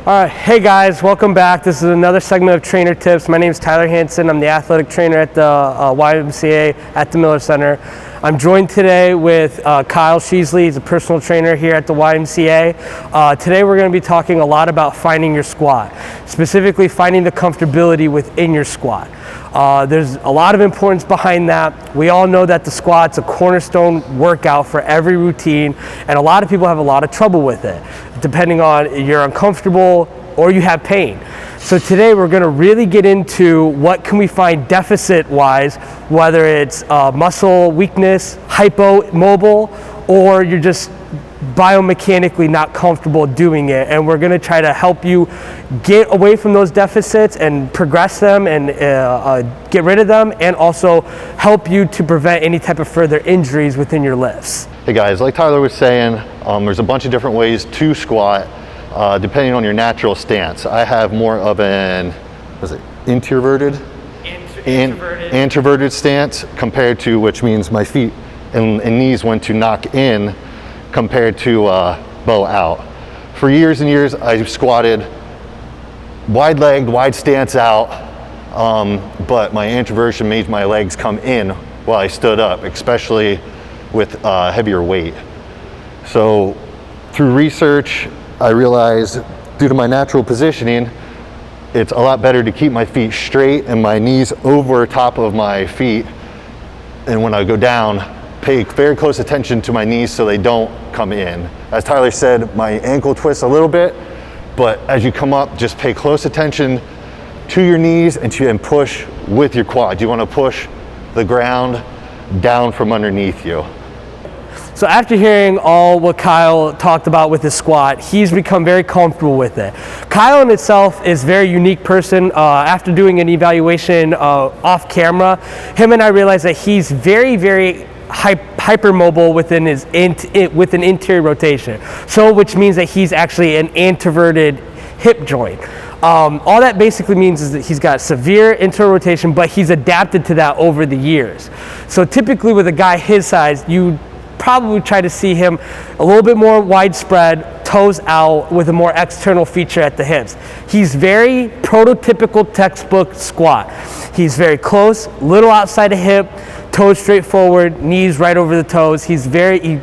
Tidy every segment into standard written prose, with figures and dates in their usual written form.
All right, hey guys, welcome back. This is another segment of Trainer Tips. My name is Tyler Hanson. I'm the athletic trainer at the YMCA at the Miller Center. I'm joined today with Kyle Sheesley. He's a personal trainer here at the YMCA. Today we're going to be talking a lot about finding your squat, specifically finding the comfortability within your squat. There's a lot of importance behind that. We all know that the squat's a cornerstone workout for every routine, and a lot of people have a lot of trouble with it, depending on you're uncomfortable or you have pain. So today we're going to really get into what can we find deficit-wise, whether it's muscle weakness, hypomobile, or you're just biomechanically not comfortable doing it, and we're going to try to help you get away from those deficits and progress them and get rid of them, and also help you to prevent any type of further injuries within your lifts. Hey guys, like Tyler was saying, there's a bunch of different ways to squat depending on your natural stance. I have more of an introverted stance compared to, which means my feet and knees want to knock in compared to bow out. For years and years, I squatted wide-legged, wide stance out, but my introversion made my legs come in while I stood up, especially with heavier weight. So through research, I realized due to my natural positioning, it's a lot better to keep my feet straight and my knees over top of my feet. And when I go down, pay very close attention to my knees so they don't come in. As Tyler said, my ankle twists a little bit, but as you come up, just pay close attention to your knees and push with your quads. You want to push the ground down from underneath you. So after hearing all what Kyle talked about with his squat, he's become very comfortable with it. Kyle in itself is a very unique person. After doing an evaluation off camera, him and I realized that he's very, very hypermobile within with an interior rotation. So which means that he's actually an introverted hip joint. All that basically means is that he's got severe internal rotation, but he's adapted to that over the years. So typically with a guy his size, you probably try to see him a little bit more widespread, toes out, with a more external feature at the hips. He's very prototypical textbook squat. He's very close, little outside the hip, toes straight forward, knees right over the toes. He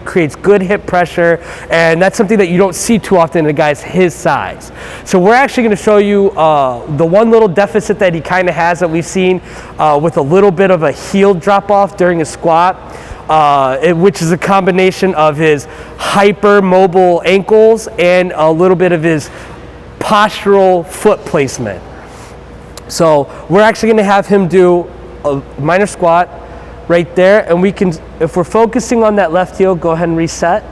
creates good hip pressure, and that's something that you don't see too often in a guy's his size. So we're actually going to show you the one little deficit that he kind of has that we've seen with a little bit of a heel drop off during a squat. Which is a combination of his hypermobile ankles and a little bit of his postural foot placement. So we're actually going to have him do a minor squat right there, and we can, if we're focusing on that left heel, go ahead and reset.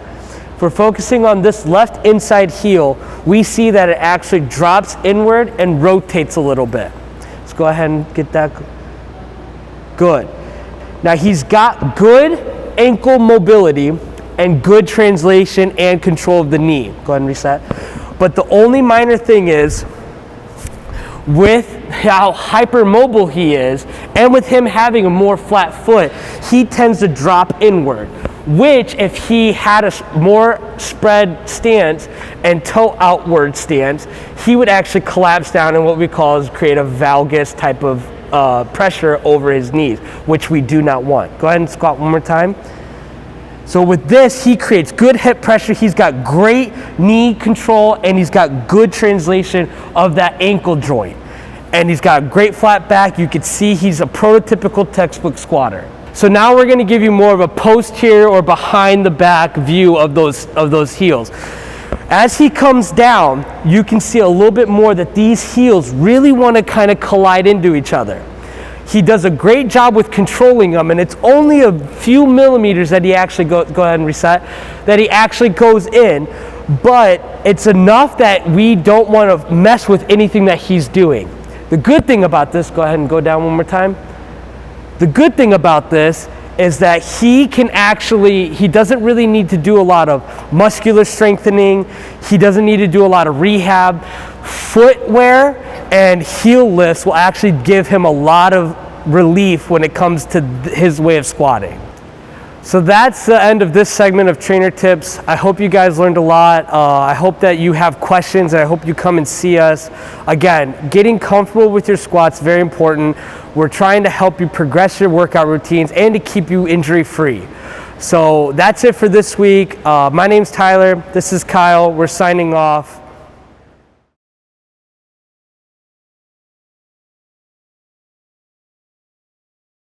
If we're focusing on this left inside heel, we see that it actually drops inward and rotates a little bit. Let's go ahead and get that. Good. Now he's got good ankle mobility and good translation and control of the knee. Go ahead and reset. But the only minor thing is, with how hypermobile he is, and with him having a more flat foot, he tends to drop inward, which if he had a more spread stance and toe outward stance, he would actually collapse down and what we call is create a valgus type of pressure over his knees, which we do not want. Go ahead and squat one more time. So with this, he creates good hip pressure, he's got great knee control, and he's got good translation of that ankle joint. And he's got great flat back. You can see he's a prototypical textbook squatter. So now we're going to give you more of a posterior or behind the back view of those heels. As he comes down, you can see a little bit more that these heels really want to kind of collide into each other. He does a great job with controlling them, and it's only a few millimeters that he actually go ahead and reset, that he actually goes in, but it's enough that we don't want to mess with anything that he's doing. The good thing about this, go ahead and go down one more time. The good thing about this is that he doesn't really need to do a lot of muscular strengthening. He doesn't need to do a lot of rehab. Footwear and heel lifts will actually give him a lot of relief when it comes to his way of squatting. So that's the end of this segment of Trainer Tips. I hope you guys learned a lot. I hope that you have questions, and I hope you come and see us. Again, getting comfortable with your squats is very important. We're trying to help you progress your workout routines and to keep you injury free. So that's it for this week. My name's Tyler. This is Kyle. We're signing off.